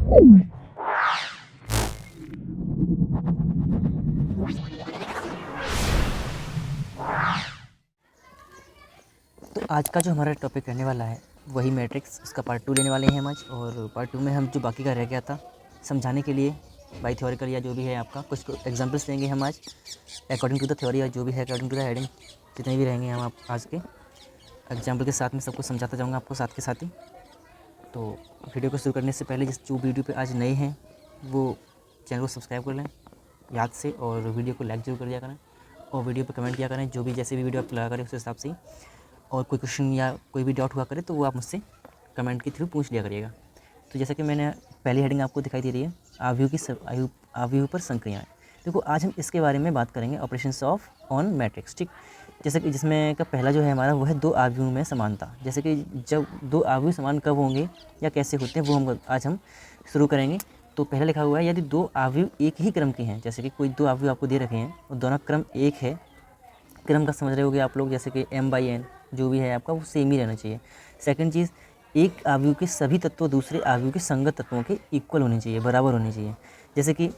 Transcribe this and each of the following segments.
तो आज का जो हमारा टॉपिक रहने वाला है वही मैट्रिक्स, उसका पार्ट 2 लेने वाले हैं हम आज। और पार्ट 2 में हम जो बाकी का रह गया था समझाने के लिए बाई थ्योरिकल या जो भी है आपका कुछ एग्जांपल्स लेंगे हम आज अकॉर्डिंग टू द थ्योरी या जो भी है अकॉर्डिंग टू द हेडिंग, जितने भी रहेंगे हम आप आज के एग्जाम्पल के साथ में सबको समझाता जाऊँगा आपको साथ के साथ ही। तो वीडियो को शुरू करने से पहले जो वीडियो पे आज नए हैं वो चैनल को सब्सक्राइब कर लें याद से, और वीडियो को लाइक जरूर कर दिया करें, और वीडियो पर कमेंट किया करें जो भी जैसे भी वीडियो आप लगा करें उस हिसाब से। और कोई क्वेश्चन या कोई भी डाउट हुआ करे तो वो आप मुझसे कमेंट के थ्रू पूछ लिया करिएगा। तो जैसा कि मैंने पहली हेडिंग आपको दिखाई दे रही है आव्यूह पर संक्रियाएँ। देखो आज हम इसके बारे में बात करेंगे, ऑपरेशंस ऑफ ऑन मैट्रिक्स, ठीक। जैसे कि जिसमें का पहला जो है हमारा वो है दो आव्यूह में समानता। जैसे कि जब दो आव्यूह समान कब होंगे या कैसे होते हैं वो आज हम शुरू करेंगे। तो पहला लिखा हुआ है यदि दो आव्यूह एक ही क्रम के हैं, जैसे कि कोई दो आव्यूह आपको दे रखे हैं और दोनों क्रम एक है, क्रम का समझ रहे होगे आप लोग, जैसे कि m/n जो भी है आपका वो सेम ही रहना चाहिए। सेकंड चीज़, एक आव्यूह के सभी तत्व दूसरे आव्यूह के संगत तत्वों के इक्वल होने चाहिए, बराबर होने चाहिए। जैसे कि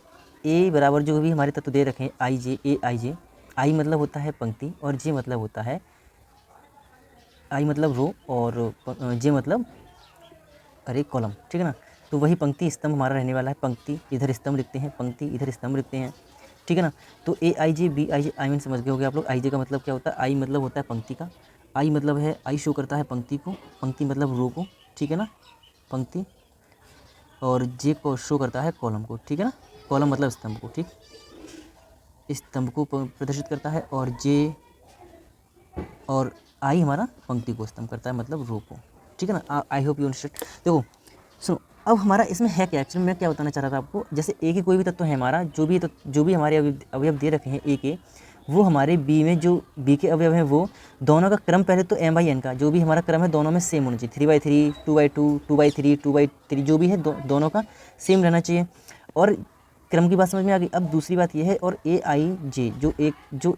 a बराबर जो भी हमारे तत्व दे रखे हैं i j a i j, i मतलब होता है पंक्ति और j मतलब होता है i मतलब रो और j मतलब अरे कॉलम, ठीक है ना। तो वही पंक्ति स्तंभ हमारा रहने वाला है। पंक्ति इधर स्तंभ लिखते हैं, पंक्ति इधर स्तंभ लिखते हैं, ठीक है ना। तो ए आई जे B I J I mean समझ गए होगे आप लोग। आई जे का मतलब क्या होता है, आई मतलब होता है पंक्ति का, आई मतलब है आई शो करता है पंक्ति को, पंक्ति मतलब रो को, ठीक है ना, पंक्ति, और जे को शो करता है कॉलम को, ठीक है ना। कॉलम मतलब स्तंभ को, ठीक, स्तंभ को प्रदर्शित करता है, और जे और आई हमारा पंक्ति को स्तंभ करता है मतलब रो को, ठीक है ना। I hope you understand. देखो सुनो, अब हमारा इसमें है क्या, एक्चुअली मैं क्या बताना चाह रहा था आपको। जैसे ए के कोई भी तत्व है हमारा, जो भी हमारे अवयव दे रखे हैं ए के, वो हमारे बी में जो बी के अवयव हैं वो दोनों का क्रम पहले तो m/n का जो भी हमारा क्रम है दोनों में सेम होना चाहिए। 3/3, 2/2, 2/3, 2/3 जो भी है दोनों का सेम रहना चाहिए। और क्रम की बात समझ में आ गई। अब दूसरी बात यह है, और ए आई जे जो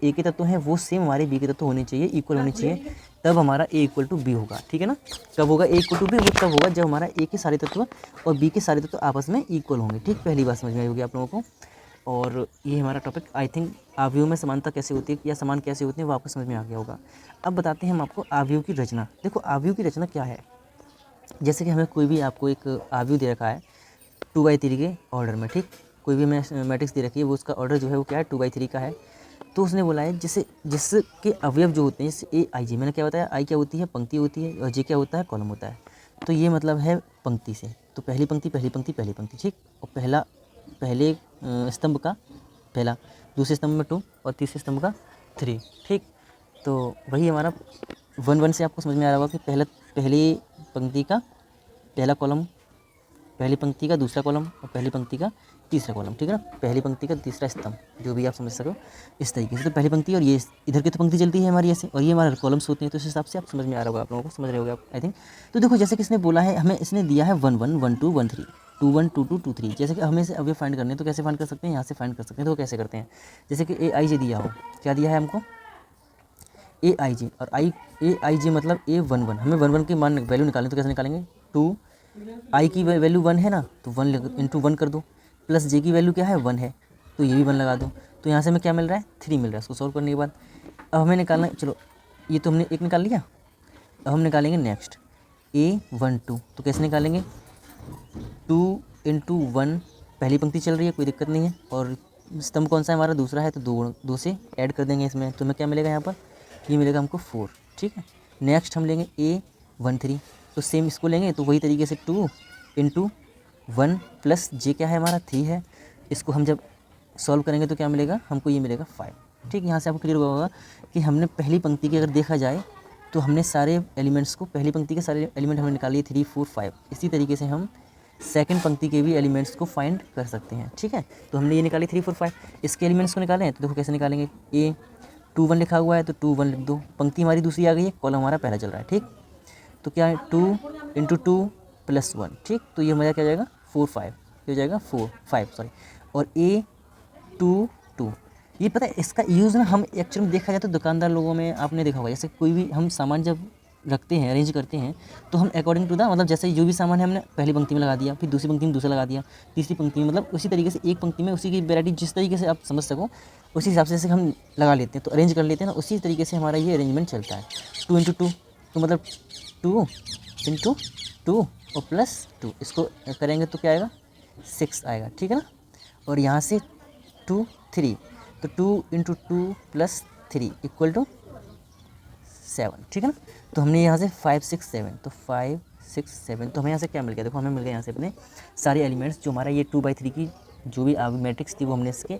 ए के तत्व हैं वो सेम हमारे बी के तत्व होने चाहिए, इक्वल होने चाहिए, तब हमारा ए इक्वल टू बी होगा, ठीक है ना। कब होगा ए इक्वल टू बी, वो तब होगा जब हमारा ए के सारे तत्व और बी के सारे तत्व आपस में इक्वल होंगे, ठीक। पहली बात समझ में आई होगी आप लोगों को। और ये हमारा टॉपिक आई थिंक आव्यूह में समानता कैसे होती है या समान कैसे होते हैं वो आपको समझ में आ गया होगा। अब बताते हैं हम आपको आव्यूह की रचना। देखो आव्यूह की रचना क्या है। जैसे कि हमें कोई भी आपको एक आव्यूह दे रखा है 2/3 के ऑर्डर में, ठीक। कोई भी मैट्रिक्स दे रखी है वो उसका ऑर्डर जो है वो क्या है 2/3 का है। तो उसने बोला है जिसके अवयव जो होते हैं, जैसे ए आई जे, मैंने क्या बताया, आई क्या होती है पंक्ति होती है और जे क्या होता है कॉलम होता है। तो ये मतलब है पंक्ति से, तो पहली पंक्ति पहली पंक्ति पहली पंक्ति, ठीक। और पहले स्तंभ का पहला, दूसरे स्तंभ में 2 और तीसरे स्तंभ का 3, ठीक। तो वही हमारा 1 से आपको समझ में आ रहा होगा कि पहली पंक्ति का पहला कॉलम, पहली पंक्ति का दूसरा कॉलम और पहली पंक्ति का तीसरा कॉलम, ठीक है ना। पहली पंक्ति का तीसरा स्तंभ जो भी आप समझ सको इस तरीके से। तो पहली पंक्ति और ये इधर की तो पंक्ति चलती है हमारी ऐसे, और ये हमारे कॉलम्स होते हैं, तो इस हिसाब से आप समझ में आ रहा होगा, आप लोगों को समझ रहे होगे आप आई थिंक। तो देखो जैसे कि इसने बोला है, हमें इसने दिया है 1 1 1 2 1 3 2 1 2 2 2 3। जैसे कि हमें इसे अवयव फाइंड करने हैं तो कैसे फाइंड कर सकते हैं, यहाँ से फाइंड कर सकते हैं। तो कैसे करते हैं, जैसे कि ए आई जे दिया हो, क्या दिया है हमको ए आई जे, और ए आई जे मतलब A11, हमें 1 की मान वैल्यू निकालें तो कैसे निकालेंगे, 2 आई की वैल्यू 1 है ना, तो 1 इंटू 1 कर दो, प्लस जे की वैल्यू क्या है 1 है, तो ये भी 1 लगा दो। तो यहाँ से हमें क्या मिल रहा है 3 मिल रहा है इसको सॉल्व करने के बाद। अब हमें निकालना है, चलो ये तो हमने एक निकाल लिया। अब हम निकालेंगे नेक्स्ट A12, तो कैसे निकालेंगे 2 इंटू 1, पहली पंक्ति चल रही है कोई दिक्कत नहीं है, और स्तंभ कौन सा है हमारा दूसरा है, तो दो से ऐड कर देंगे इसमें, तो हमें क्या मिलेगा यहाँ पर, ये मिलेगा हमको 4, ठीक है। नेक्स्ट हम लेंगे A13, तो सेम इसको लेंगे, तो वही तरीके से 2 इंटू 1 प्लस जे क्या है हमारा 3 है, इसको हम जब सॉल्व करेंगे तो क्या मिलेगा हमको, ये मिलेगा 5, ठीक। यहाँ से आपको क्लियर होगा कि हमने पहली पंक्ति की अगर देखा जाए तो हमने सारे एलिमेंट्स को, पहली पंक्ति के सारे एलिमेंट हमने निकाल लिए 3 4 5। इसी तरीके से हम सेकंड पंक्ति के भी एलिमेंट्स को फाइंड कर सकते हैं, ठीक है। तो हमने ये निकाली 3 4 5, इसके एलिमेंट्स को निकालें तो देखो कैसे निकालेंगे, A21 लिखा हुआ है तो 2 1 लिख दो, पंक्ति हमारी दूसरी आ गई है, कॉलम हमारा पहला चल रहा है, ठीक। तो क्या है 2 इंटू 2 प्लस 1, ठीक। तो ये हमारा क्या जाएगा 4 5, ये हो जाएगा 4 5 सॉरी। और A22, ये पता है इसका यूज़ ना हम एक्चुअली में देखा जाए तो दुकानदार लोगों में आपने देखा होगा, जैसे कोई भी हम सामान जब रखते हैं, अरेंज करते हैं, तो हम अकॉर्डिंग टू द मतलब जैसे जो भी सामान है हमने पहली पंक्ति में लगा दिया, फिर दूसरी पंक्ति में दूसरा लगा दिया, तीसरी पंक्ति में, मतलब उसी तरीके से एक पंक्ति में उसी की वैरायटी जिस तरीके से आप समझ सको उसी हिसाब से हम लगा लेते हैं, तो अरेंज कर लेते हैं ना, उसी तरीके से हमारा ये अरेंजमेंट चलता है। 2 इंटू 2 तो मतलब 2 इंटू 2 और प्लस 2, इसको करेंगे तो क्या आएगा 6 आएगा, ठीक है ना। और यहाँ से 2 3 तो 2 इंटू 2 प्लस 3 इक्वल टू 7, ठीक है ना। तो हमने यहाँ से 5 6 7 तो 5 6 7 तो हमें यहाँ से क्या मिल गया, देखो हमें मिल गया यहाँ से अपने सारे एलिमेंट्स, जो हमारा ये 2/3 की जो भी मैट्रिक्स थी वो हमने इसके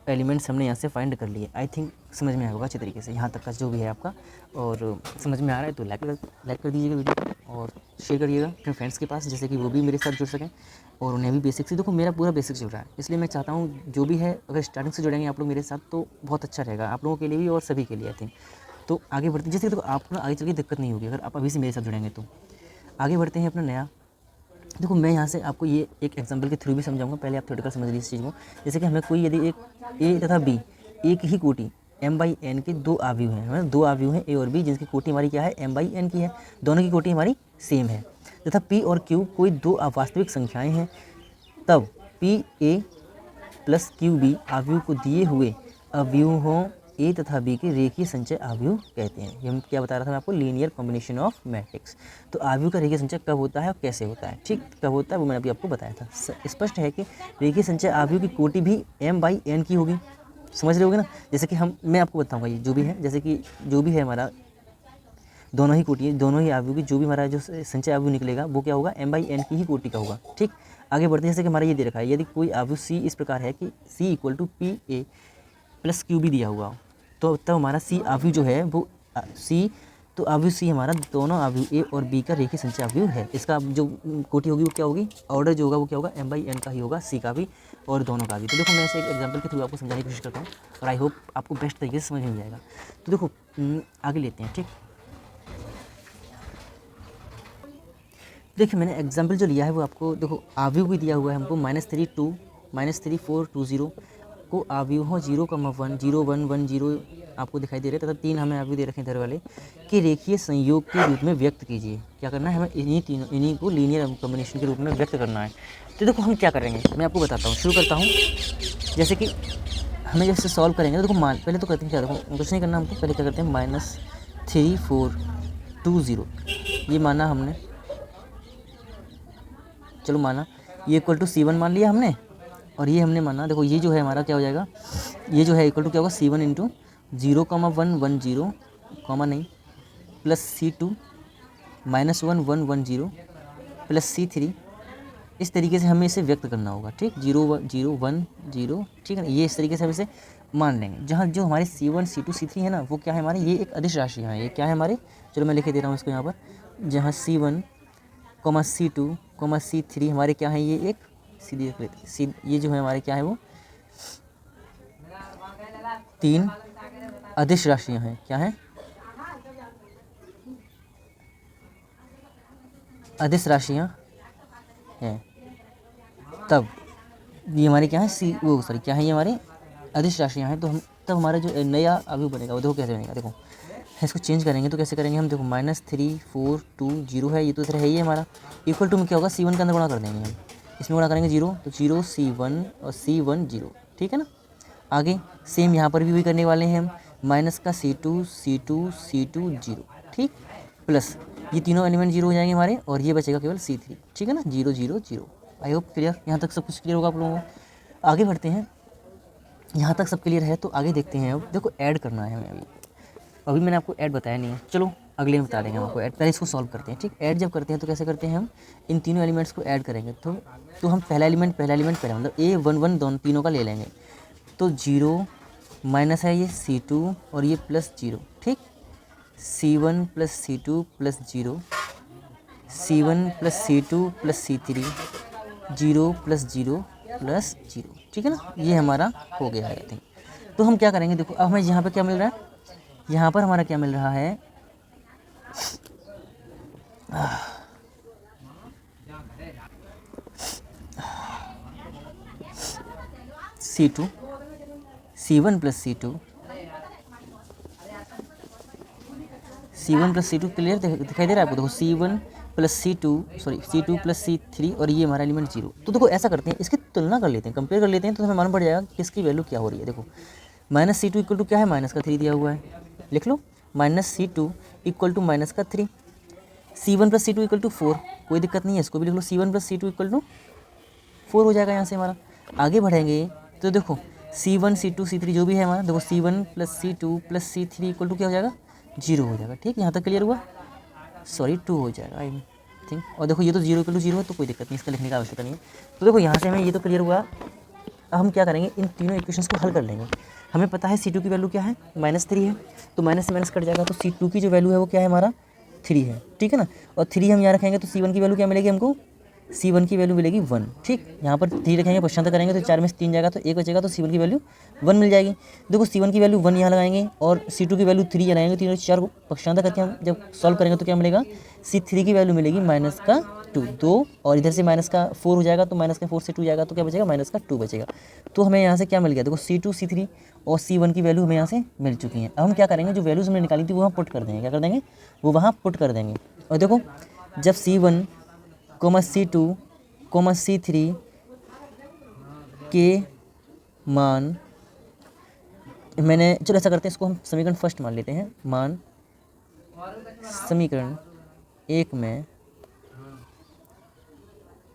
एलिमेंट्स हमने यहाँ से फाइंड कर लिए। आई थिंक समझ में आया होगा अच्छे तरीके से यहाँ तक का जो भी है आपका, और समझ में आ रहा है तो लाइक कर दीजिएगा वीडियो को और शेयर करिएगा अपने फ्रेंड्स के पास, जैसे कि वो भी मेरे साथ जुड़ सकें और उन्हें भी बेसिक से, देखो मेरा पूरा बेसिक चल रहा है, इसलिए मैं चाहता हूँ जो भी है अगर स्टार्टिंग से जुड़ेंगे आप लोग मेरे साथ तो बहुत अच्छा रहेगा आप लोगों के लिए भी और सभी के लिए। आई थिंक तो आगे बढ़ते जैसे देखो आपको आगे चल के दिक्कत नहीं होगी अगर आप अभी से मेरे साथ जुड़ेंगे। तो आगे बढ़ते हैं अपना नया। देखो मैं यहाँ से आपको ये एक एग्जांपल के थ्रू भी समझाऊंगा, पहले आप थोड़ा समझ लीजिए इस चीज़ को। जैसे कि हमें कोई यदि एक ए तथा बी एक ही कोटि m/n के दो आव्यूह हैं, मतलब दो आव्यूह हैं ए और बी जिनकी कोटि हमारी क्या है m/n की है, दोनों की कोटि हमारी सेम है, तथा p और q कोई दो वास्तविक संख्याएँ हैं, तब pa प्लस QB आव्यूह को दिए हुए अव्यूहों ए तथा बी के रेखीय संचय आव्यूह कहते हैं। ये हम क्या बता रहा था मैं आपको, लीनियर कॉम्बिनेशन ऑफ मैट्रिक्स। तो आव्यूह का रेखीय संचय कब होता है और कैसे होता है, ठीक कब होता है वो मैंने अभी आपको बताया था। स्पष्ट है कि रेखीय संचय आव्यूह की कोटि भी m/n की होगी, समझ रहे होगे ना। जैसे कि मैं आपको बताऊँगा ये जो भी है, जैसे कि जो भी है हमारा दोनों ही कोटि दोनों ही आव्यूह की जो भी हमारा जो संचय आव्यूह निकलेगा वो क्या होगा m/n की ही कोटि का होगा, ठीक। आगे बढ़ते हैं, जैसे कि हमारा ये दे रखा है, यदि कोई आव्यूह c इस प्रकार है कि c = pa प्लस QB दिया हुआ हो, तो तब हमारा C आव्यूह जो है वो C, तो आव्यूह C हमारा दोनों आव्यूह A और B का रेखीय संचय आव्यूह है। इसका जो कोटि होगी वो क्या होगी, ऑर्डर जो होगा वो क्या होगा m/n का ही होगा, C का भी और दोनों का भी। तो देखो मैं ऐसे एक एग्जांपल के थ्रू आपको समझाने की कोशिश करता हूँ और आई होप आपको बेस्ट तरीके से समझ में जाएगा। तो देखो आगे लेते हैं, ठीक। देखिए मैंने एग्जाम्पल जो लिया है वो आपको देखो आव्यूह भी दिया हुआ है हमको -3 2 -3 4 2 0 को आव्यूहों 0,1 0 1 1 0 आपको दिखाई दे रहे हैं, तथा 3 हमें आव्यूह दे रखे हैं इधर वाले कि रेखीय संयोग के रूप में व्यक्त कीजिए। क्या करना है, हमें इन्हीं को लीनियर कॉम्बिनेशन के रूप में व्यक्त करना है। तो देखो हम क्या करेंगे मैं आपको बताता हूँ, शुरू करता हूँ। जैसे कि हमें जैसे सॉल्व करेंगे तो देखो पहले तो करते हैं क्या, देखो कुछ नहीं करना हमको, पहले क्या करते हैं -3 4 2 0 ये माना हमने, चलो माना ये = C1 मान लिया हमने, और ये हमने माना देखो ये जो है हमारा क्या हो जाएगा, ये जो है इक्वल टू क्या होगा C1 × 0,1 1 0 कॉमा नहीं प्लस C2 -1 1 1 0 प्लस C3। इस तरीके से हमें इसे व्यक्त करना होगा, ठीक 0 0 1 0, ठीक है ना। ये इस तरीके से हम इसे मान लेंगे। जहाँ जो हमारे C1 C2 C3 है ना वो क्या है हमारे, ये एक अदिश राशि है, ये क्या है हमारे, चलो मैं लिख दे रहा हूँ इसको यहाँ पर, जहाँ C1, C2, C3 हमारे क्या है, ये एक सीधी ये जो है हमारे क्या है वो 3 अदिश राशियां हैं, क्या है अदिश राशियां हैं। तब ये हमारे क्या है क्या है ये हमारे अदिश राशियां हैं। तो हम तब हमारा जो नया आव्यूह बनेगा वो देखो कैसे बनेगा, देखो इसको चेंज करेंगे तो कैसे करेंगे हम, देखो -3 4 2 0 है, ये तो इधर है ही हमारा, इक्वल टू में क्या होगा C1 के अंदर गुणा कर देंगे हम, इसमें गुणा करेंगे 0 तो 0 C1 और C1 0, ठीक है ना। आगे सेम यहाँ पर भी वही करने वाले हैं हम, माइनस का C2 C2 C2 0, ठीक, प्लस ये तीनों एलिमेंट 0 हो जाएंगे हमारे और ये बचेगा केवल C3, ठीक है ना, 0 0 0। आई होप क्लियर, यहाँ तक सब कुछ क्लियर होगा आप लोगों को। आगे बढ़ते हैं, यहाँ तक सब क्लियर है तो आगे देखते हैं। अब देखो ऐड करना है हमें, अभी मैंने आपको ऐड बताया नहीं है, चलो अगले में बता देंगे हम आपको ऐड, पहले इसको सॉल्व करते हैं, ठीक। ऐड जब करते हैं तो कैसे करते हैं हम, इन तीनों एलिमेंट्स को ऐड करेंगे तो हम पहला एलिमेंट पहले मतलब A11 दोनों तीनों का ले लेंगे, तो 0 माइनस है ये C2 और ये प्लस 0, ठीक, C1 + C2 + 0 C1 + C2 + C3 0 + 0 + 0, ठीक है ना, ये हमारा हो गया है। आई थिंक तो हम क्या करेंगे, देखो अब हमें यहाँ पे क्या मिल रहा है, यहाँ पर हमारा क्या मिल रहा है C2 C1 + C2 C1 plus C2 clear दिखाई दे रहा है आपको। देखो C1 plus C2 C2 plus C3 और ये हमारा एलिमेंट 0। तो देखो ऐसा करते हैं, इसकी तुलना कर लेते हैं, कंपेयर कर लेते हैं, तो हमें मालूम पड़ जाएगा कि किसकी वैल्यू क्या हो रही है। देखो -C2 इक्वल टू क्या है, -3 दिया हुआ है, लिख लो -C2 equal to -3। C1 plus C2 equal to 4, कोई दिक्कत नहीं है, इसको भी लिख लो C1 plus C2 equal to 4 हो जाएगा। यहाँ से हमारा आगे बढ़ेंगे तो देखो C1 C2 C3 जो भी है हमारा, देखो C1 plus C2 plus C3 equal to क्या हो जाएगा, 0 हो जाएगा। ठीक, यहाँ तक क्लियर हुआ, सॉरी 2 हो जाएगा आई थिंक। और देखो ये तो 0 इक्वल टू 0 है, तो कोई दिक्कत नहीं, इसका लिखने का आवश्यकता नहीं है। तो देखो यहाँ से हमें ये तो क्लियर हुआ। अब हम क्या करेंगे, इन तीनों इक्वेशंस को हल कर लेंगे। हमें पता है C2 की वैल्यू क्या है, -3 है, तो माइनस से माइनस कट जाएगा, तो C2 की जो वैल्यू है वो क्या है हमारा 3 है, ठीक है ना। और 3 हम यहाँ रखेंगे तो C1 की वैल्यू क्या मिलेगी हमको, C1 की वैल्यू मिलेगी 1। ठीक, यहाँ पर 3 रखेंगे, पश्चात करेंगे तो 4 में से 3 जाएगा तो 1 बचेगा, तो C1 की वैल्यू 1 मिल जाएगी। देखो C1 की वैल्यू 1 यहाँ लगाएंगे और C2 की वैल्यू 3 लगाएंगे, तीनों 4 को पक्षांतर करके हम जब सॉल्व करेंगे तो क्या मिलेगा, C3 की वैल्यू मिलेगी -2, 2 और इधर से -4 हो जाएगा, तो -4 से 2 जाएगा तो क्या बचेगा, -2 बचेगा। तो हमें यहाँ से क्या मिल गया, देखो C2 C3 और C1 की वैल्यू हमें यहाँ से मिल चुकी हैं। अब हम क्या करेंगे, जो वैल्यूज़ हमने निकाली थी वो वहाँ पुट कर देंगे, क्या कर देंगे, वो वहाँ पुट कर देंगे। और देखो जब C1, C2, C3 के मान मैंने, चलो ऐसा करते हैं, इसको हम समीकरण फर्स्ट मान लेते हैं, मान समीकरण 1 में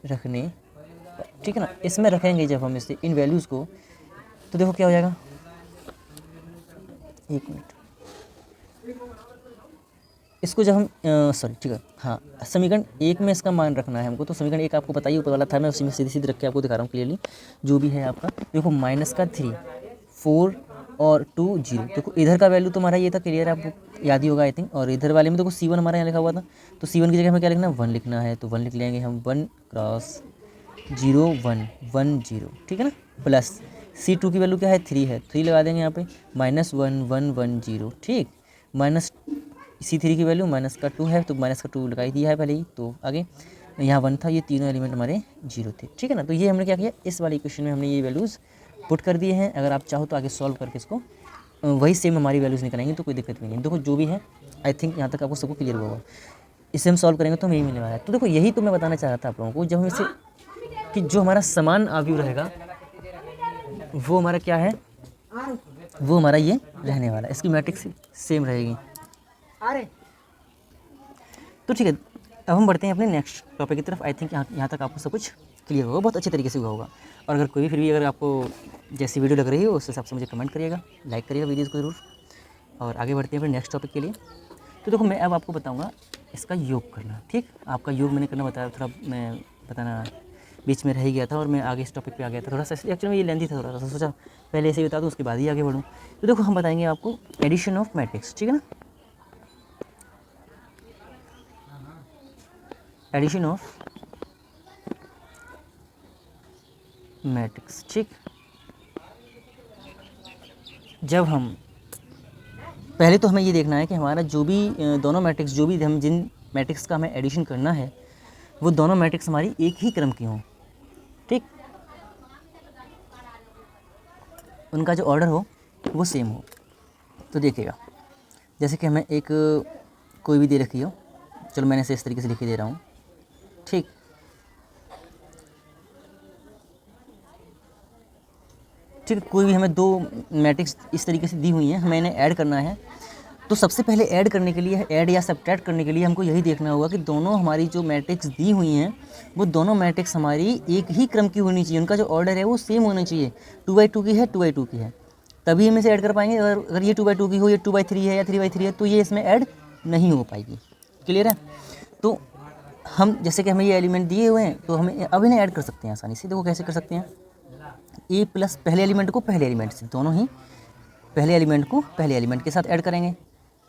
रखने, ठीक है ना, इसमें रखेंगे जब हम इसे इन वैल्यूज़ को, तो देखो क्या हो जाएगा, एक मिनट, इसको जब हम सॉरी ठीक है, हाँ समीकरण 1 में इसका मान रखना है हमको। तो समीकरण 1 आपको पता ही ऊपर वाला था, मैं उसी में सीधी सीधी रख के आपको दिखा रहा हूँ क्लियरली, जो भी है आपका। देखो -3, 4 और 2 0। देखो इधर का वैल्यू तुम्हारा ये था, क्लियर आपको याद ही होगा आई थिंक। और इधर वाले में देखो C1 हमारा यहाँ लिखा हुआ था, तो C1 की जगह हमें क्या लिखना है, 1 लिखना है, तो 1 लिख लेंगे हम, 1 क्रॉस 0 1 1 0, ठीक है ना। प्लस C2 की वैल्यू क्या है, 3 है, 3 लगा देंगे यहाँ पे, -1 1 1 0, ठीक। माइनस C3 की वैल्यू -2 है, तो -2 लगा ही दिया है पहले ही, तो आगे यहाँ 1 था, ये तीनों एलिमेंट हमारे 0 थे, ठीक है ना। तो ये हमने क्या किया, इस वाली इक्वेशन में हमने ये वैल्यूज़ पुट कर दिए हैं। अगर आप चाहो तो आगे सॉल्व करके इसको वही सेम हमारी वैल्यूज़ निकालेंगे, तो कोई दिक्कत नहीं है। देखो जो भी है आई थिंक यहाँ तक आपको सबको क्लियर हुआ होगा, इसे हम सॉल्व करेंगे तो हमें यही मिलने वाला है। तो देखो यही तो मैं बताना चाह रहा था आप लोगों को, जब हम इसे कि जो हमारा समान अवयव रहेगा वो हमारा क्या है, वो हमारा ये रहने वाला है, इसकी मैट्रिक्स सेम रहेगी। तो ठीक है, अब हम बढ़ते हैं अपने नेक्स्ट टॉपिक की तरफ। आई थिंक यहाँ तक आपको सब कुछ क्लियर होगा, बहुत अच्छे तरीके से हुआ होगा। और अगर कोई भी फिर भी अगर आपको जैसी वीडियो लग रही हो उस हिसाब से मुझे कमेंट करिएगा, लाइक करिएगा वीडियोज़ को ज़रूर। और आगे बढ़ते हैं फिर नेक्स्ट टॉपिक के लिए। तो देखो मैं अब आपको बताऊँगा इसका योग करना, ठीक। आपका योग मैंने करना बताया, थोड़ा मैं बताना बीच में रह गया था और मैं आगे इस टॉपिक पे आ गया था थोड़ा सा। एक्चुअली में ये लेंथी था थोड़ा सा, सोचा पहले ऐसे ही बता दूँ उसके बाद ही आगे बढ़ूँ। तो देखो हम बताएंगे आपको एडिशन ऑफ मैट्रिक्स, ठीक है ना, एडिशन ऑफ मैट्रिक्स, ठीक। जब हम पहले तो हमें ये देखना है कि हमारा जो भी दोनों मैट्रिक्स, जो भी हम जिन मैट्रिक्स का हमें एडिशन करना है वो दोनों मैट्रिक्स हमारी एक ही क्रम की हों, ठीक, उनका जो ऑर्डर हो वो सेम हो। तो देखिएगा जैसे कि हमें एक कोई भी दे रखी हो, चलो मैंने इसे इस तरीके से लिख के दे रहा हूँ, ठीक। ठीक, कोई भी हमें दो मैट्रिक्स इस तरीके से दी हुई हैं, हमें इन्हें ऐड करना है। तो सबसे पहले ऐड करने के लिए, ऐड या सब्ट्रैक्ट करने के लिए हमको यही देखना होगा कि दोनों हमारी जो मैट्रिक्स दी हुई हैं वो दोनों मैट्रिक्स हमारी एक ही क्रम की होनी चाहिए, उनका जो ऑर्डर है वो सेम होना चाहिए। 2×2 की है, 2×2 की है, तभी हम इसे ऐड कर पाएंगे। अगर ये 2×2 की हो, ये 2/3 है या 3/3 है, तो ये इसमें ऐड नहीं हो पाएगी। क्लियर है। तो हम जैसे कि हमें ये एलिमेंट दिए हुए हैं तो हमें अब इन्हें ऐड कर सकते हैं आसानी से। देखो कैसे कर सकते हैं, ए प्लस पहले एलिमेंट को पहले एलिमेंट से, दोनों ही पहले एलिमेंट को पहले एलिमेंट के साथ ऐड करेंगे।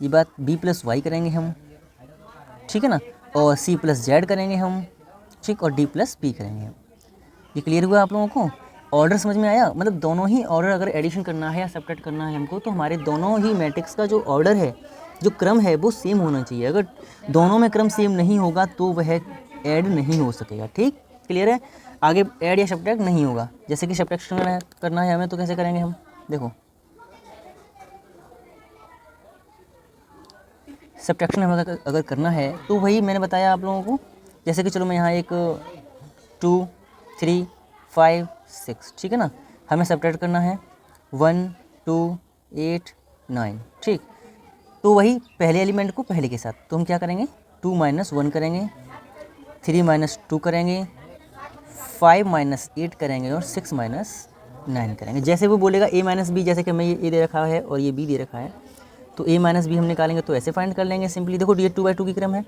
ये बात बी प्लस वाई करेंगे हम, ठीक है ना, और सी प्लस जेड करेंगे हम, ठीक, और डी प्लस पी करेंगे हम। ये क्लियर हुआ आप लोगों को, ऑर्डर समझ में आया। मतलब दोनों ही ऑर्डर अगर एडिशन करना है या सब्ट्रैक्ट करना है हमको, तो हमारे दोनों ही मैट्रिक्स का जो ऑर्डर है, जो क्रम है वो सेम होना चाहिए। अगर दोनों में क्रम सेम नहीं होगा तो वह ऐड नहीं हो सकेगा, ठीक, क्लियर है। आगे ऐड या सब्ट्रैक्ट नहीं होगा। जैसे कि सब्ट्रैक्शन करना है हमें, तो कैसे करेंगे हम, देखो सब्ट्रैक्शन हमें अगर करना है तो वही मैंने बताया आप लोगों को, जैसे कि चलो मैं यहाँ एक 2 3 5 6, ठीक है ना, हमें सब्ट्रैक्ट करना है 1 2 8 9, ठीक। तो वही पहले एलिमेंट को पहले के साथ, तो हम क्या करेंगे 2 - 1 करेंगे, 3 - 2 करेंगे, 5 - 8 करेंगे और 6 - 9 करेंगे। जैसे वो बोलेगा a - b, जैसे कि हमें ये a दे रखा है और ये b दे रखा है, तो a - b हम निकालेंगे तो ऐसे फाइंड कर लेंगे सिंपली। देखो ये 2/2 की क्रम है,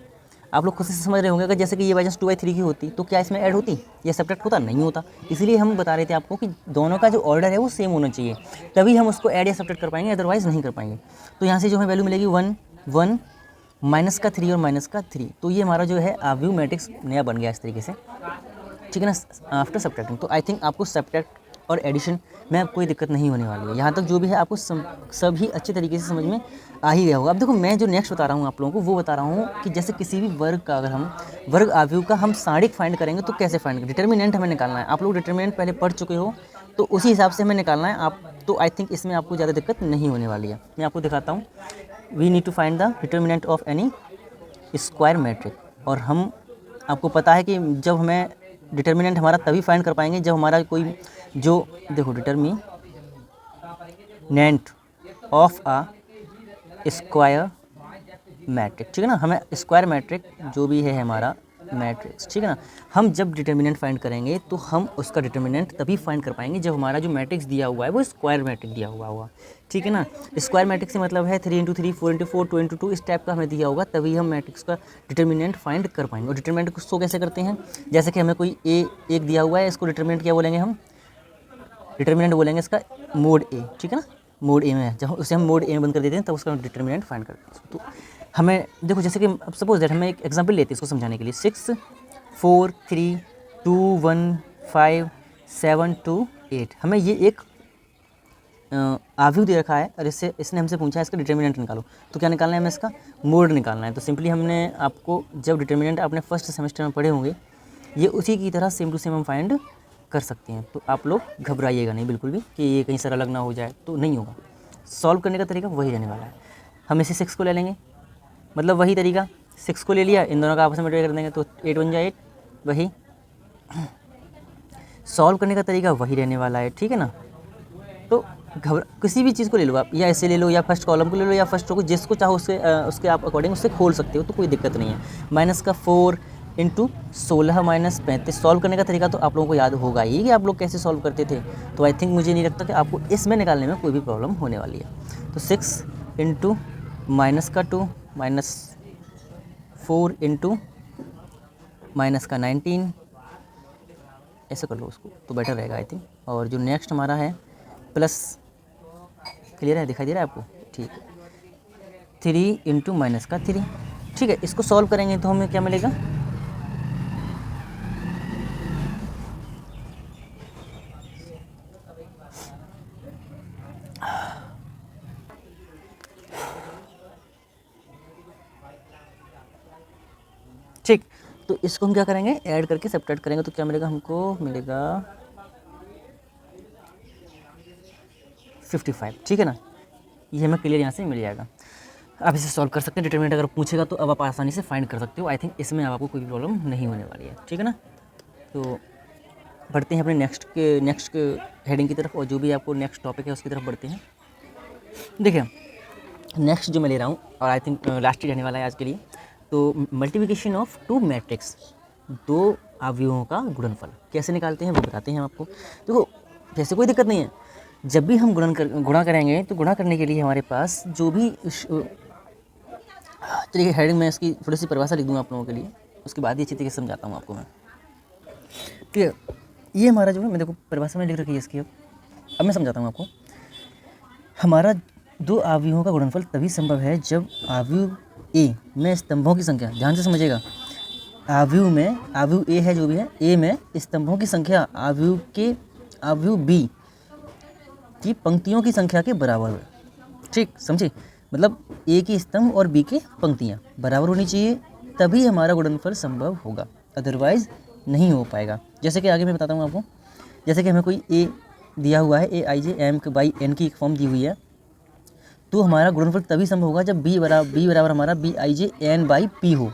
आप लोग खुद से समझ रहे होंगे। अगर जैसे कि ये बाई चांस 2/3 की होती तो क्या इसमें ऐड होती या सब्ट्रैक्ट होता? नहीं होता। इसीलिए हम बता रहे थे आपको कि दोनों का जो ऑर्डर है वो सेम होना चाहिए, तभी हम उसको ऐड या सब्ट्रैक्ट कर पाएंगे, अदरवाइज़ नहीं कर पाएंगे। तो यहाँ से जो हमें वैल्यू मिलेगी 1 1 माइनस का 3 और माइनस का 3, तो ये हमारा जो है आव्यूह मैट्रिक्स नया बन गया इस तरीके से, ठीक है ना, आफ्टर सब्ट्रैक्टिंग। तो आई थिंक आपको सब्ट्रैक्ट और एडिशन में कोई दिक्कत नहीं होने वाली है। यहाँ तक जो भी है आपको सभी अच्छे तरीके से समझ में आ ही गया होगा। अब देखो मैं जो नेक्स्ट बता रहा हूँ आप लोगों को, वो बता रहा हूँ कि जैसे किसी भी वर्ग का, अगर हम वर्ग आव्यूह का हम सारणिक फाइंड करेंगे तो कैसे फाइंड करेंगे, डिटर्मिनेंट हमें निकालना है। आप लोग डिटर्मिनेंट पहले पढ़ चुके हो, तो उसी हिसाब से हमें निकालना है आप, तो आई थिंक इसमें आपको ज़्यादा दिक्कत नहीं होने वाली है। मैं आपको दिखाता हूँ। We need to find the determinant of any square matrix, और हम आपको पता है कि जब हमें डिटर्मिनेंट हमारा तभी फाइंड कर पाएंगे जब हमारा कोई जो, देखो determinant of a square matrix, ठीक है ना, हमें स्क्वायर मैट्रिक जो भी है हमारा मैट्रिक्स, ठीक है ना, हम जब डिटर्मिनेंट फाइंड करेंगे तो हम उसका डिटर्मिनेंट तभी फाइंड कर पाएंगे जब हमारा जो मैट्रिक्स दिया हुआ है वो स्क्वायर मैट्रिक दिया हुआ होगा, ठीक है ना। स्क्वायर मैट्रिक्स से मतलब है 3 × 3 4 × 4 2 × 2 इस टाइप का हमें दिया होगा, तभी हम मैट्रिक्स का डिटर्मिनेंट फाइंड कर पाएंगे। और डिटर्मिनेंट को कैसे करते हैं, जैसे कि हमें कोई एक दिया हुआ है, इसको डिटर्मिनेंट क्या बोलेंगे हम, डिटर्मिनेंट बोलेंगे इसका मोड ए, ठीक है ना, मोड ए में है, जब उसे हम मोड ए में बंद कर देते हैं तब उसका डिटर्मिनेंट फाइंड करते हैं। तो हमें देखो, जैसे कि अब सपोज दैट हमें एक एग्जांपल लेते हैं इसको समझाने के लिए, 6 4 3 2 1 5 7 2 8, हमें ये एक आव्यूह दे रखा है और इसने हमसे पूछा है इसका डिटर्मिनेंट निकालो। तो क्या निकालना है हमें, इसका मोड निकालना है। तो सिंपली हमने आपको जब डिटर्मिनेंट आपने फर्स्ट सेमेस्टर में पढ़े होंगे, ये उसी की तरह सेम टू सेम हम फाइंड कर सकते हैं। तो आप लोग घबराइएगा नहीं बिल्कुल भी कि ये कहीं सर अलग ना हो जाए, तो नहीं होगा। सॉल्व करने का तरीका वही रहने वाला है। हम इसे 6 को ले लेंगे, मतलब वही तरीका, 6 को ले लिया, इन दोनों का आपस में डिवाइड कर देंगे तो 8 बन जाए 8, वही सॉल्व करने का तरीका वही रहने वाला है, ठीक है ना। तो किसी भी चीज़ को ले लो आप, या ऐसे ले लो या फर्स्ट कॉलम को ले लो या फर्स्ट रो को, जिसको चाहो उसके आप अकॉर्डिंग उससे खोल सकते हो, तो कोई दिक्कत नहीं है। माइनस का 4 × 16 - 35, सॉल्व करने का तरीका तो आप लोगों को याद होगा ही कि आप लोग कैसे सॉल्व करते थे। तो आई थिंक मुझे नहीं लगता कि आपको इसमें निकालने में कोई भी प्रॉब्लम होने वाली है। तो 6 × -2 -4 × -19, ऐसे कर लो उसको तो बेटर रहेगा आई थिंक। और जो नेक्स्ट हमारा है प्लस, क्लियर है, दिखाई दे रहा है आपको, ठीक है, 3 × -3, ठीक है। इसको सॉल्व करेंगे तो हमें क्या मिलेगा, ठीक। तो इसको हम क्या करेंगे, ऐड करके सब्ट्रैक्ट करेंगे तो क्या मिलेगा, हमको मिलेगा 55, ठीक है ना। ये हमें क्लियर यहाँ से मिल जाएगा। आप इसे सॉल्व कर सकते हैं, डिटर्मिनेंट अगर पूछेगा तो अब आप आसानी से फाइंड कर सकते हो। आई थिंक इसमें आपको कोई भी प्रॉब्लम नहीं होने वाली है, ठीक है ना। तो बढ़ते हैं अपने नेक्स्ट के हेडिंग की तरफ, और जो भी आपको नेक्स्ट टॉपिक है उसकी तरफ बढ़ते हैं। देखिए नेक्स्ट जो मैं ले रहा हूँ, और आई थिंक लास्ट ही रहने वाला है आज के लिए, तो मल्टीप्लिकेशन ऑफ 2 मैट्रिक्स, 2 अवयवों का गुणनफल कैसे निकालते हैं वो बताते हैं हम आपको। देखो वैसे कोई दिक्कत नहीं है, जब भी हम गुणा करेंगे तो गुणा करने के लिए हमारे पास जो भी, चलिए हेडिंग में इसकी थोड़ी सी परिभाषा लिख दूँगा आप लोगों के लिए, उसके बाद ही अच्छी तरीके से समझाता हूँ आपको मैं, ठीक है। ये हमारा जो है, मैं देखो परिभाषा में लिख रखी है इसकी, अब मैं समझाता हूँ आपको। हमारा 2 अवयवों का गुणनफल तभी संभव है जब अवयव ए में स्तंभों की संख्या, ध्यान से समझिएगा, अवयव ए है जो भी है, ए में स्तंभों की संख्या अवयव बी की पंक्तियों की संख्या के बराबर है, ठीक, समझे। मतलब ए की स्तंभ और बी की पंक्तियां बराबर होनी चाहिए, तभी हमारा गुणनफल संभव होगा, अदरवाइज नहीं हो पाएगा। जैसे कि आगे मैं बताता हूँ आपको, जैसे कि हमें कोई ए दिया हुआ है, ए आई जे एम बाई एन की एक फॉर्म दी हुई है, तो हमारा गुणनफल तभी संभव होगा जब बी बराबर हमारा BIJ/N/P हो,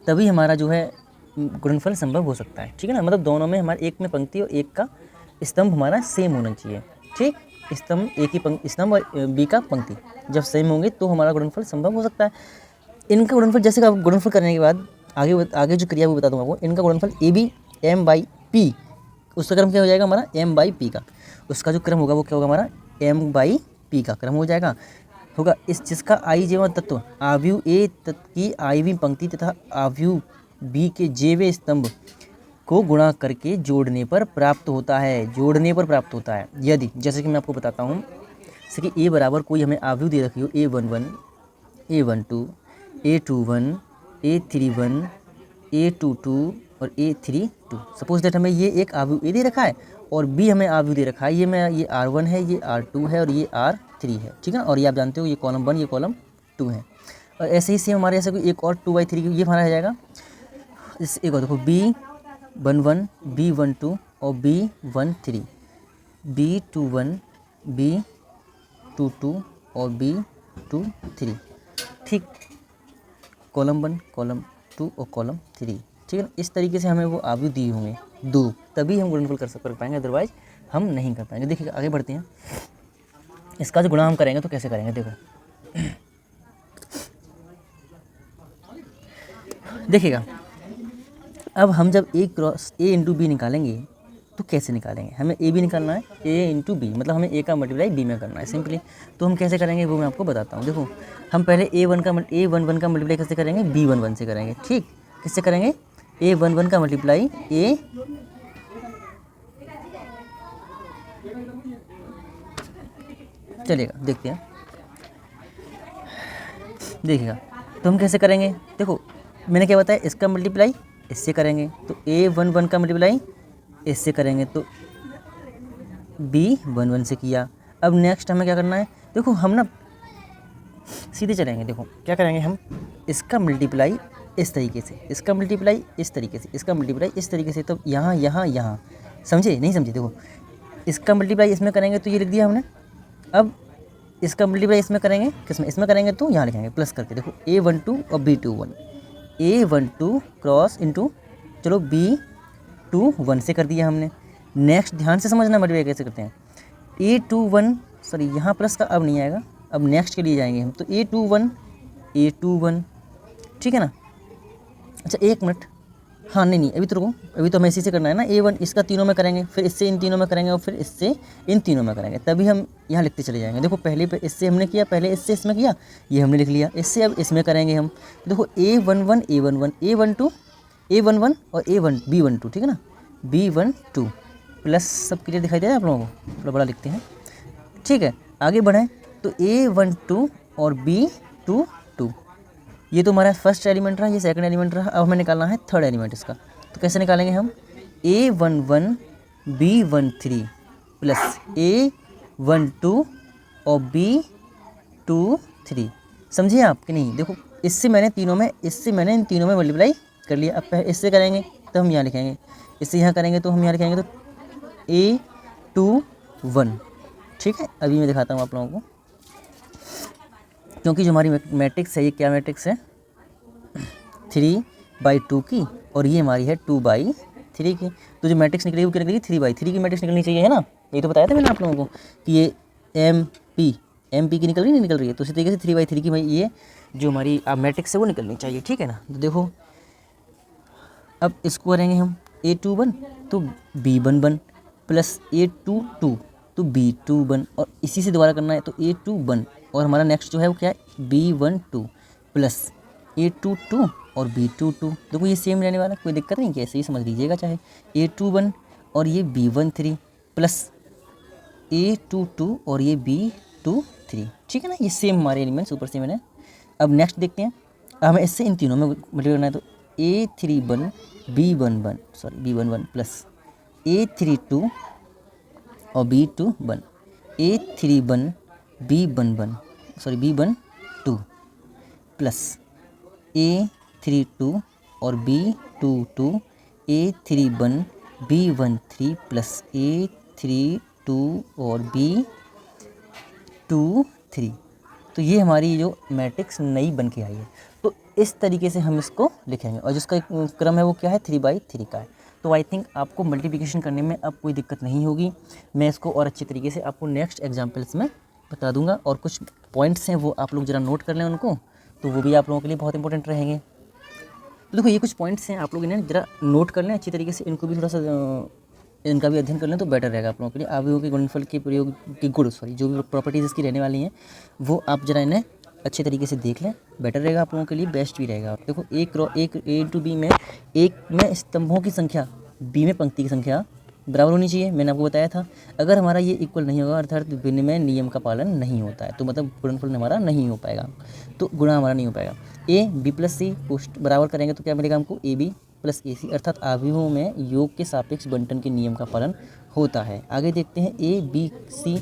तभी हमारा जो है गुणनफल संभव हो सकता है। ठीक है ना, मतलब दोनों में हमारे एक में पंक्ति और एक का स्तंभ हमारा सेम होना चाहिए। ठीक, स्तंभ एक ही स्तंभ और बी का पंक्ति जब सेम होंगे तो हमारा गुणनफल संभव हो सकता है। इनका गुणनफल जैसे कि गुणनफल करने के बाद आगे जो क्रिया वो बता दूंगा आपको। इनका गुणनफल AB/M/P, उसका क्रम क्या हो जाएगा हमारा M/P का, उसका जो क्रम होगा वो क्या होगा हमारा M/P का क्रम हो जाएगा होगा। इस जिसका i तत्व आव्यूह A तत्व की i वीं पंक्ति तथा आव्यूह B के j वें स्तंभ को गुणा करके जोड़ने पर प्राप्त होता है। यदि जैसे कि मैं आपको बताता हूँ, जैसे कि A बराबर कोई हमें आव्यूह दे रखी हो A11, A12, A21, A31, A22 और A32। सपोज दैट हमें ये एक आव्यूह A दे रखा है और B हमें आव्यूह दे रखा है, ये R1 है, ये R2 है और ये R3 है। ठीक है, और ये आप जानते हो ये कॉलम 1 ये कॉलम 2 है। और ऐसे ही सेम हमारे ऐसे कोई एक और 2/3 ये हमारा हो जाएगा। इस एक और देखो B11, B12 और B13, B21, B22 और B23। ठीक, कॉलम 1, कॉलम 2 और कॉलम 3। ठीक है, इस तरीके से हमें वो आव्यूह दिए होंगे 2, तभी हम गुणनफल कर पाएंगे, अदरवाइज हम नहीं कर पाएंगे। देखिए आगे बढ़ते हैं। इसका जो गुणा हम करेंगे तो कैसे करेंगे, देखो देखिएगा। अब हम जब A cross A into B निकालेंगे तो कैसे निकालेंगे, हमें A भी निकालना है, A इंटू बी मतलब हमें A का मल्टीप्लाई B में करना है सिंपली। तो हम कैसे करेंगे वो मैं आपको बताता हूँ। देखो हम पहले A11 का मल्टीप्लाई कैसे करेंगे, B11 से करेंगे। ठीक, किससे करेंगे, A11 का मल्टीप्लाई A चलेगा, देखते हैं, देखिएगा। तो हम कैसे करेंगे, देखो मैंने क्या बताया, इसका मल्टीप्लाई इससे करेंगे तो A11 का मल्टीप्लाई इससे करेंगे तो B11 से किया। अब नेक्स्ट हमें क्या करना है, देखो हम ना सीधे चलेंगे। देखो क्या करेंगे हम, इसका मल्टीप्लाई इस तरीके से, इसका मल्टीप्लाई इस तरीके से, इसका मल्टीप्लाई इस तरीके से, तो यहाँ यहाँ यहाँ, समझे नहीं समझे। देखो इसका मल्टीप्लाई इसमें करेंगे तो ये लिख दिया हमने। अब इसका मल्टीप्लाई इसमें करेंगे, किसमें, इसमें करेंगे तो यहाँ लिखेंगे प्लस करके। देखो A12 और B21, A12 क्रॉस इंटू चलो B21 से कर दिया हमने। नेक्स्ट ध्यान से समझना मल्टीप्लाई कैसे करते हैं। A21 सॉरी यहाँ प्लस का अब नहीं आएगा, अब नेक्स्ट के लिए जाएंगे हम। तो A21 ठीक है ना। अच्छा एक मिनट, हाँ नहीं अभी तो रुको, अभी तो हमें इसी से करना है ना। A1 इसका तीनों में करेंगे, फिर इससे इन तीनों में करेंगे और फिर इससे इन तीनों में करेंगे, तभी हम यहाँ लिखते चले जाएंगे। देखो पहले पे इससे हमने किया, पहले इससे इसमें किया, ये हमने लिख लिया, इससे अब इसमें करेंगे हम। देखो A11 A12 A11 और B12 ठीक है ना, B12 प्लस सब क्लियर दिखाई दे रहा है आप लोगों को, थोड़ा बड़ा लिखते हैं। ठीक है आगे बढ़ें तो A12 और B22, ये तो हमारा फर्स्ट एलिमेंट रहा, ये सेकंड एलिमेंट रहा। अब हमें निकालना है थर्ड एलिमेंट इसका। तो कैसे निकालेंगे हम, A11 B13 प्लस A12 और B23। समझिए आप कि नहीं। देखो इससे मैंने इन तीनों में मल्टीप्लाई कर लिया। अब इससे करेंगे तो हम यहाँ लिखेंगे, इससे यहाँ करेंगे तो हम यहाँ लिखेंगे तो A21। ठीक है अभी मैं दिखाता हूँ आप लोगों को, क्योंकि जो हमारी मैट्रिक्स है ये क्या मैट्रिक्स है, 3/2 की, और ये हमारी है 2/3 की। तो जो मैट्रिक्स निकलेगी वो क्या निकलेगी, 3/3 की मैट्रिक्स निकलनी चाहिए है ना। ये तो बताया था मैंने आप लोगों को कि ये MP की निकल रही है। तो इसी तरीके से 3/3 की भाई ये जो हमारी मैट्रिक्स है वो निकलनी चाहिए। ठीक है ना। तो देखो अब इसको करेंगे हम A21 तो B11 प्लस A22 तो B21, और इसी से दोबारा करना है तो A21, और हमारा नेक्स्ट जो है वो क्या है B12 प्लस A22 और B22। देखो ये सेम रहने वाला, कोई दिक्कत नहीं, कैसे ही समझ लीजिएगा चाहे। A21 और ये B13 प्लस A22 और ये B23। ठीक है ना, ये सेम हमारे एलिमेंट्स ऊपर से मैंने। अब नेक्स्ट देखते हैं, हमें इससे इन तीनों में मल्टीप्लाई करना है तो A31 B11 प्लस A32 और B21, A31 B12 plus A32 और B22, A31 B13 plus A32 और B23। तो ये हमारी जो मैट्रिक्स नई बन के आई है। तो इस तरीके से हम इसको लिखेंगे और जिसका क्रम है वो क्या है 3/3 का है। तो आई थिंक आपको मल्टीप्लिकेशन करने में अब कोई दिक्कत नहीं होगी। मैं इसको और अच्छी तरीके से आपको नेक्स्ट एग्जाम्पल्स में बता दूंगा और कुछ पॉइंट्स हैं वो आप लोग ज़रा नोट कर लें उनको, तो वो भी आप लोगों के लिए बहुत इंपॉर्टेंट रहेंगे। तो देखो ये कुछ पॉइंट्स हैं, आप लोग इन्हें ज़रा नोट कर लें अच्छी तरीके से, इनको भी थोड़ा सा इनका भी अध्ययन कर लें तो बेटर रहेगा आप लोगों के लिए। अवयवों के गुणनफल के प्रयोग के गुण जो भी प्रॉपर्टीज़ इसकी रहने वाली हैं वो आप ज़रा इन्हें अच्छे तरीके से देख लें, बेटर रहेगा आप लोगों के लिए, बेस्ट भी रहेगा। देखो एक ए टू बी में एक में स्तंभों की संख्या बी में पंक्ति की संख्या बराबर होनी चाहिए, मैंने आपको बताया था। अगर हमारा ये इक्वल नहीं होगा अर्थात विनिमय नियम का पालन नहीं होता है तो मतलब गुणनफल हमारा नहीं हो पाएगा, तो गुणा हमारा नहीं हो पाएगा। A B plus C post बराबर करेंगे तो क्या मिलेगा हमको ए बी प्लस ए सी, अर्थात अवयवों में योग के सापेक्ष बंटन के नियम का पालन होता है। आगे देखते हैं ए बी सी,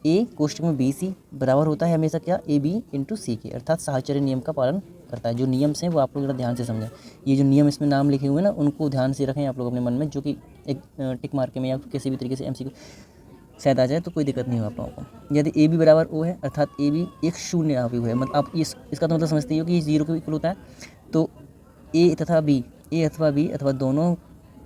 ए कोष्टक में बी सी बराबर होता है हमेशा क्या ए बी इंटू सी के, अर्थात साहचर्य नियम का पालन करता है। जो नियम हैं वो आप लोग ज़रा ध्यान से समझें, ये जो नियम इसमें नाम लिखे हुए हैं ना उनको ध्यान से रखें आप लोग अपने मन में, जो कि एक टिक मार के में या किसी भी तरीके से एमसीक्यू शायद आ जाए तो कोई दिक्कत नहीं हो आप लोगों को। यदि ए बी बराबर ओ है अर्थात ए बी एक शून्य अवयव है, मतलब आप इसका तो मतलब समझते हो कि ये 0 के इक्वल होता है, तो ए अथवा बी अथवा दोनों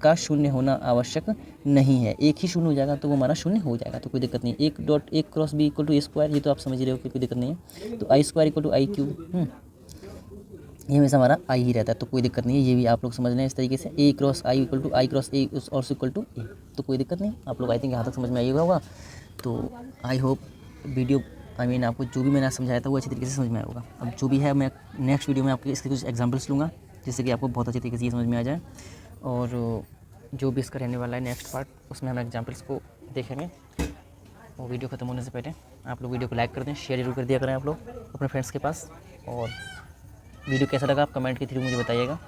का शून्य होना आवश्यक नहीं है, एक ही शून्य हो जाएगा तो वो हमारा शून्य हो जाएगा, तो कोई दिक्कत नहीं। एक cross B equal to A square, ये तो आप समझ रहे हो कि कोई दिक्कत नहीं है। तो I square equal to I cube, ये हमेशा हमारा आई ही रहता है, तो कोई दिक्कत नहीं है, ये भी आप लोग समझ लें इस तरीके से। A cross I equal to I cross A और इक्वल टू ए, तो कोई दिक्कत नहीं, आप लोग आई थिंक यहाँ तक समझ में आई होगा। तो आई होप वीडियो आपको जो भी मैंने समझाया था वो अच्छी तरीके से समझ में आया होगा। अब जो भी है मैं नेक्स्ट वीडियो में आपके इसके कुछ एग्जांपल्स लूँगा जिससे कि आपको बहुत अच्छी तरीके से ये समझ में आ जाए, और जो भी इसका रहने वाला है नेक्स्ट पार्ट उसमें हम एग्जांपल्स को देखेंगे। और वीडियो ख़त्म होने से पहले आप लोग वीडियो को लाइक कर दें, शेयर जरूर कर दिया करें आप लोग अपने फ्रेंड्स के पास, और वीडियो कैसा लगा आप कमेंट के थ्रू मुझे बताइएगा।